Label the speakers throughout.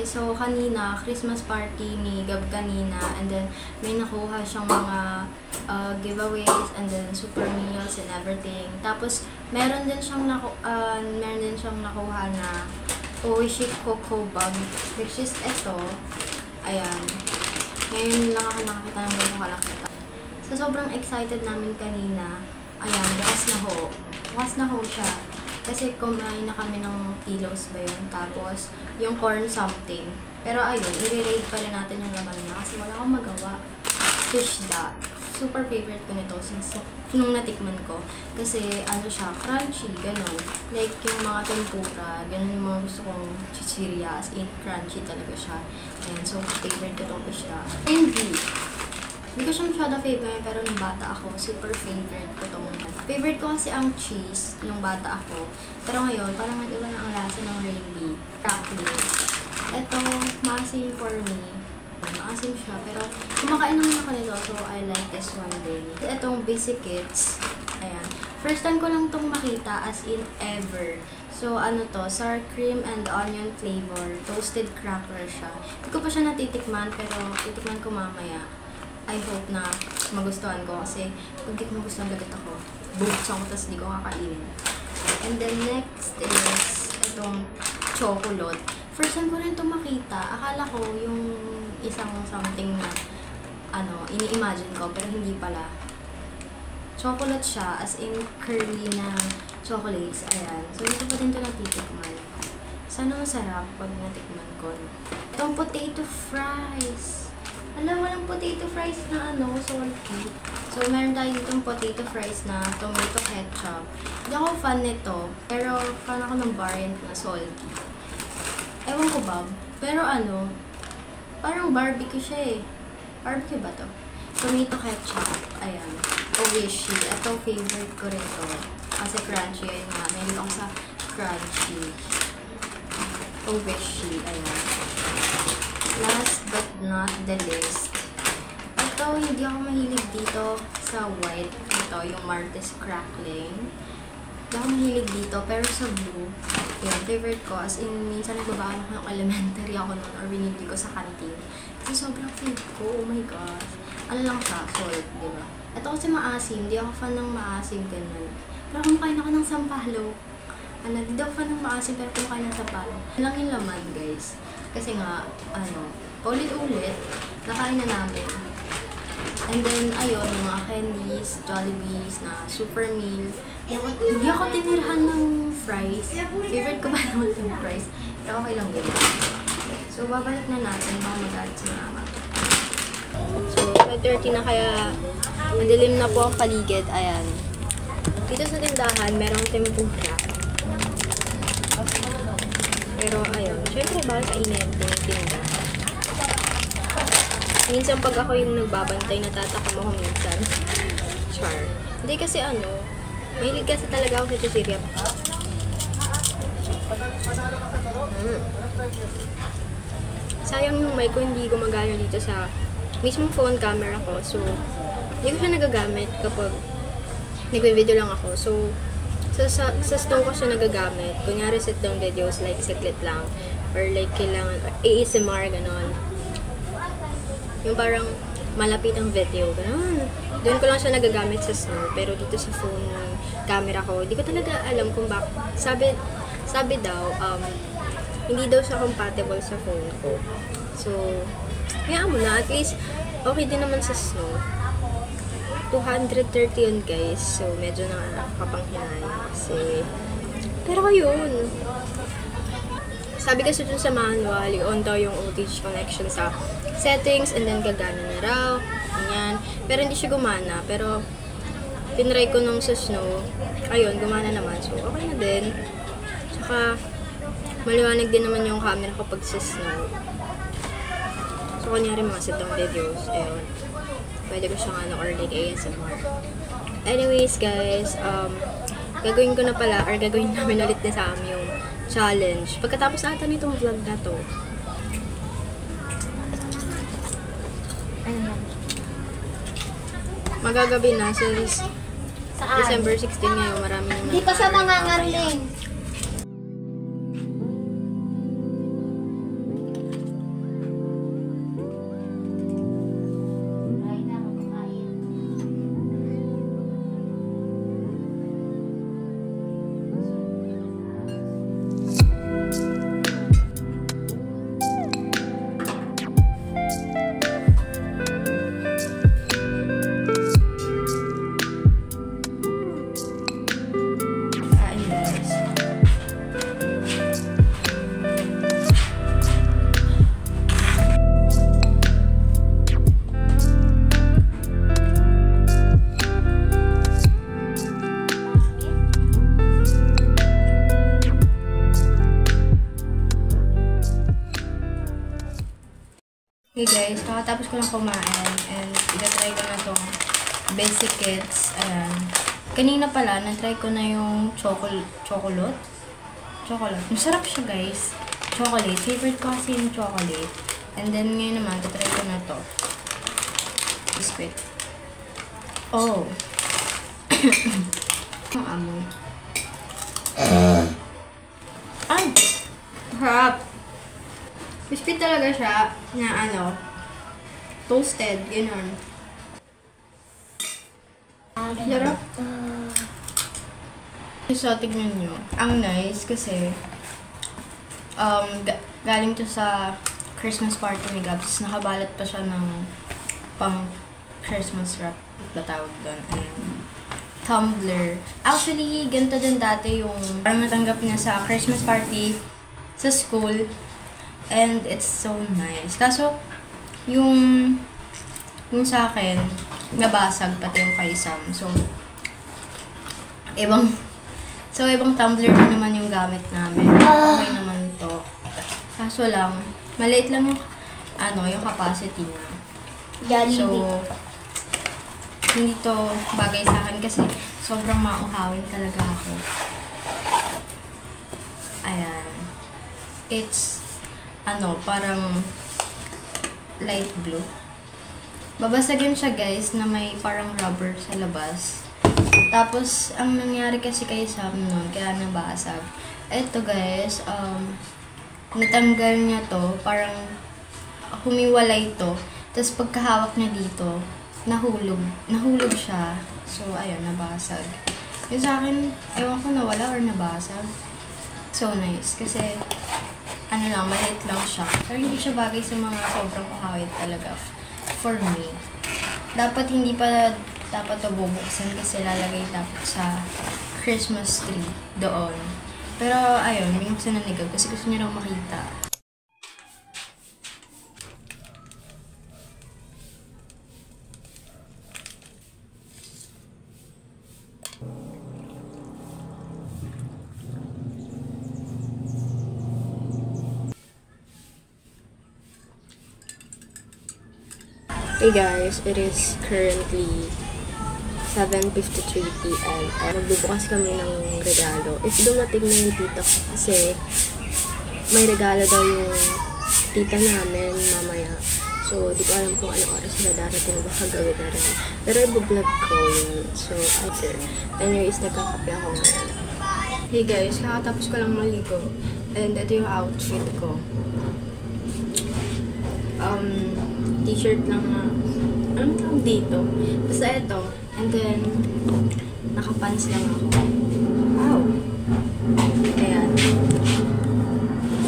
Speaker 1: guys, so kanina, Christmas party ni Gab kanina, and then may nakuha siyang mga giveaways, and then super meals and everything. Tapos, meron din siyang nakuha na Oishi Coco Bag, which is ito. Ayan. Ngayon lang ako nakakita ng ganito kalaki. So, sobrang excited namin kanina. Ayan, bukas na ho siya. Kasi kumain na kami ng kilos ba yun. Tapos, yung corn something. Pero ayun, i-rate pa rin natin yung laman niya kasi wala akong magawa. Fish da. Super favorite ko nito since nung natikman ko. Kasi ano siya, crunchy, gano'n. Like yung mga tempura, gano'n yung mga gusto kong chichirya. As in, crunchy talaga siya. And so, favorite ko itong fish da. And hindi ko siya masyado favorite, pero nung bata ako, super favorite ko itong. Favorite ko kasi ang cheese nung bata ako. Pero ngayon, parang nag-iba na ang lasa ng Rayleigh. Crackling. Ito, maasim for me. Maasim siya, pero kumakain naman ako nito, so I like this one din. Itong Biscuits. Ayan. First time ko lang itong makita, as in ever. So, ano to, sour cream and onion flavor. Toasted cracker siya. Hindi ko pa siya natitikman, pero titikman ko mamaya. I hope na magustuhan ko kasi pag di ko magustuhan lagat ako. Buksan ko tapos di ko kakainin. And then next is itong chocolate. First time ko rin itong makita. Akala ko yung isang something na ini-imagine ko pero hindi pala. Chocolate siya as in curly na chocolates. Ayan. So dito pa din ito natitikman. Sana masarap pag natikman ko. Itong potato fries. Alam, walang potato fries na salty. So, meron tayo ditong potato fries na tomato ketchup. Hindi ako fan nito, pero fan ako ng variant na salty. Ewan ko ba, pero parang barbecue siya eh. Barbecue ba to? Tomato ketchup, ayan. Oishi, ito favorite ko rin to. Kasi crunchy, ayun nga. Meron ako sa crunchy. Oishi, ayan. Last but not the least. Ito, hindi ako mahilig dito sa white. Ito, yung Martes Crackling. Hindi ako mahilig dito, pero sa blue, yun, favorite ko. As in, minsan nagbabaan ako ng elementary ako nun or binibili ko sa canteen. Kasi sobrang favorite ko, oh my gosh. Ano lang siya, salt, di ba? Ito kasi maasim, hindi ako fan ng maasim, ganun. Pero kumakain ako ng sampalo. Hindi ako fan ng maasim, pero kumakain ng sampalo. Yun lang yung laman, guys. Kasi nga, ulit-ulit, nakain na namin. And then, ayun, yung mga candies, Jollibees na super meal. Hindi ako tinirhan ng fries. Favorite ko ba naman yung fries? Pero okay lang yun. So, babalik na natin mga magalit sa mama. So, 5:30 na kaya madilim na po ang paligid. Ayan. Dito sa tindahan, merong tempura. Pero, ayun. Siyempre, bawal sa init yung tinda. Minsan, pag ako yung nagbabantay, natatakam ako minsan. Char. Hindi kasi mahilig kasi talaga ako sa chichirya. Sayang yung mic ko, hindi gumagana dito sa mismong phone camera ko. So, hindi ko siya nagagamit kapag nagbe-video lang ako. So, sa snow ko siya nagagamit. Kunyari sit down videos, like siklit lang. Or like kailangan, ASMR, ganon. Yung parang malapit ang video, ganon. Doon ko lang siya nagagamit sa snow. Pero dito sa phone camera ko, hindi ko talaga alam kung bakit. Sabi daw, hindi daw siya compatible sa phone ko. So, kaya mo na, at least, okay din naman sa snow. 230 yun guys. So, medyo nakakapanghinay. Kasi, pero yun. Sabi kasi dun sa manual, on daw yung voltage connection sa settings and then gagana na raw. Ganyan. Pero hindi siya gumana. Pero, tinry ko nung sa snow. Ayun, gumana naman. So, okay na din. Tsaka, maliwanag din naman yung camera ko pag sa snow. So, kunyari mga sit-down videos. Ayun. Pwede ko siyang or like ASMR. Anyways, guys, gagawin ko na pala, or gagawin namin ulit na sa amin yung challenge. Pagkatapos ata nitong vlog na to. Magagabi na since December 16 ngayon, marami naman.
Speaker 2: Hindi pa sa mga ngarling.
Speaker 1: Hey guys, kakatapos ko lang kumain and itatry ko na itong Basic Kids. Ayan. Kanina pala, natry ko na yung chocolate. Masarap siya guys. Chocolate. Favorite ko kasi yung chocolate. And then ngayon naman, tatry ko na to. Biscuit. Oh. Ang amoy. Ay! Harap! Biscuit talaga siya na ano, toasted, gano'n. Sarap. So, tignan nyo. Ang nice kasi galing to sa Christmas party ni Gabs. Nakabalat pa siya ng pang Christmas wrap. Natawag doon. Ayan. Tumbler. Actually, ganito din dati yung parang natanggap niya sa Christmas party sa school. And it's so nice. Kaso, yung sa akin, nabasag pati yung kay Sam. So, ibang tumbler na naman yung gamit namin. Okay naman to. Kaso lang, maliit lang yung, yung capacity niya. So, hindi to bagay sa akin kasi sobrang mauhawin talaga ako. Ayan. It's, parang light blue. Babasagin siya guys na may parang rubber sa labas. Tapos, ang nangyari kasi kay Sam nun, kaya nabasag. Eto guys, natanggal niya to, parang humiwalay to. Tapos pagkahawak niya dito, nahulog siya. So, ayun, nabasag. Yung sa akin, ewan ko nawala or nabasag. So nice, kasi maliit lang siya. Pero hindi siya bagay sa mga sobrang kahawit talaga. For me. Dapat hindi pa dapat ito bubuksan kasi lalagay dapat sa Christmas tree doon. Pero ayun, binuksan na ni Gab kasi gusto niya lang makita. Hey guys, it is currently 7:53 PM. Nagbubukas kami ng regalo. If dumating na yung tita ko kasi may regalo daw yung tita namin mamaya. So, di ko alam kung anong oras sila darating. Baka gawin na rin. Pero i-vlog ko yun. So, after. Anyways, nagkakape ako ngayon. Hey guys, kakatapos ko lang maligo. And ito yung outfit ko. T-shirt lang na, anong tawag dito? Basta ito. And then, nakapants lang ako. Wow! Ayan.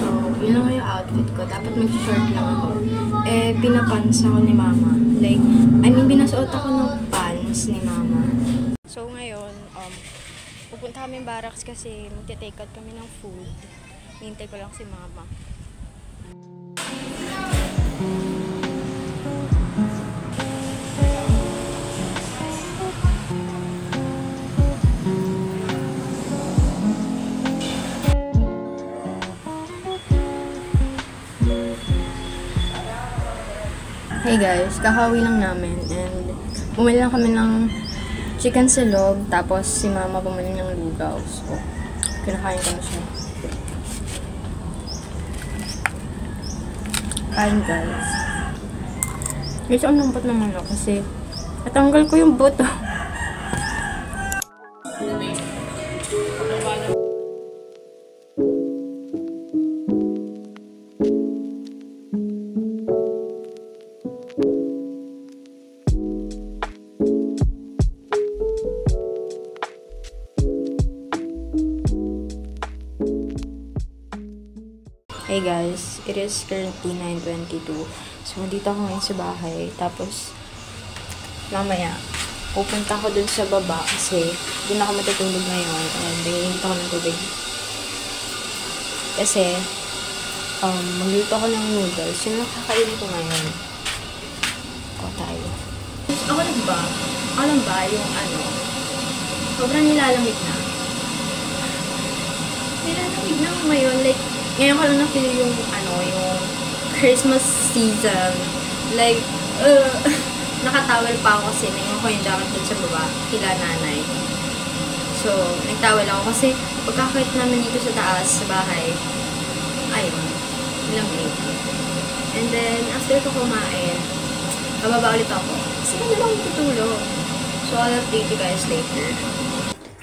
Speaker 1: So, yun lang yung outfit ko. Dapat mag-short lang ako. Pinapants ako ni mama. Like, binasuot ako ng pants ni mama. So, ngayon, pupunta kami barracks kasi magte-take out kami ng food. Hintay ko lang si mama. Hey guys, kakawi lang namin and bumili lang kami ng chicken sa loob, tapos si mama bumili ng lugaw. So, kinakain ko na siya. Kain guys. Guys, ang lambot naman ako kasi natanggal ko yung buto. Hey guys, it is currently 9:22. So, dito ako ngayon sa bahay. Tapos, mamaya, pupunta ako dun sa baba kasi dun ako matutulog ngayon. And nagiging ako ng tubig. Kasi, magluto ako ng noodles. Yun lang kakainin ko ngayon. Ako tayo. Alam ba yung sobrang nilalamig na. Nilalamig na ngayon, like, ngayon ko lang na-feel yung, yung Christmas season. Like, nakatawel pa ako kasi naiwan ko yung jacket dun sa baba, kila nanay. So, nagtawel ako kasi pagkakit namin dito sa taas, sa bahay, ayun, ilang late. And then, after ko kumain, bababa ulit ako. Kasi hindi lang tutulog. So, I'll update you guys later.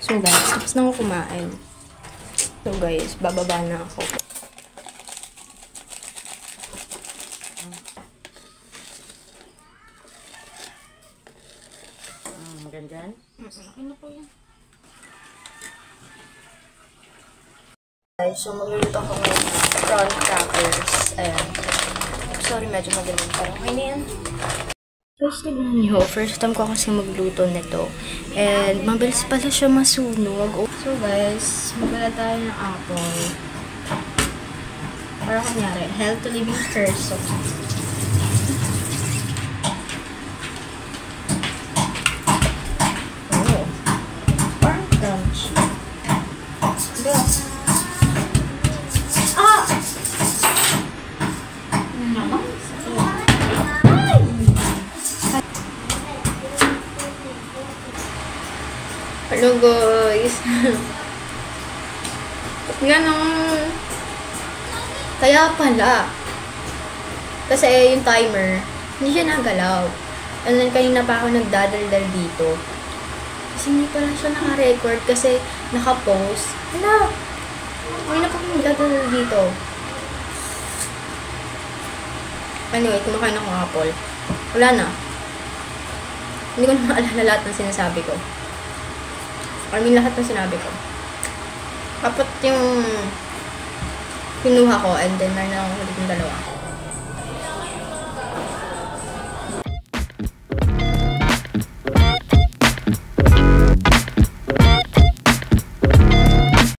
Speaker 1: So guys, tapos na ako kumain. So guys, bababa na ako.
Speaker 2: Ganyan?
Speaker 1: Okay na po yan. Guys, so magluluto ako ng prawn crackers. Ayan. Sorry, medyo madaling parang okay na yan. Guys, tignan nyo. First time ko kasi magluto nito. And mabilis pala siya masunog. So guys, magala tayo ng apple. Para kunyari, health to living first. So, oh. Parang crunchy. Go. Ah! Naman. Hello guys. Ganon. Kaya pala. Kasi yung timer, hindi siya nagalaw. And then kanina pa ako nagdadaldal dito. Kasi hindi pala siya naka-record kasi naka-post. Hala! Kanina pa ako nagdadaldal dito. Anyway, kumakain ako ng apple. Wala na. Hindi ko na maalala lahat ng sinasabi ko. I mean, lahat ng sinabi ko. Apat yung kinuha ko and then meron na akong ulit yung dalawa.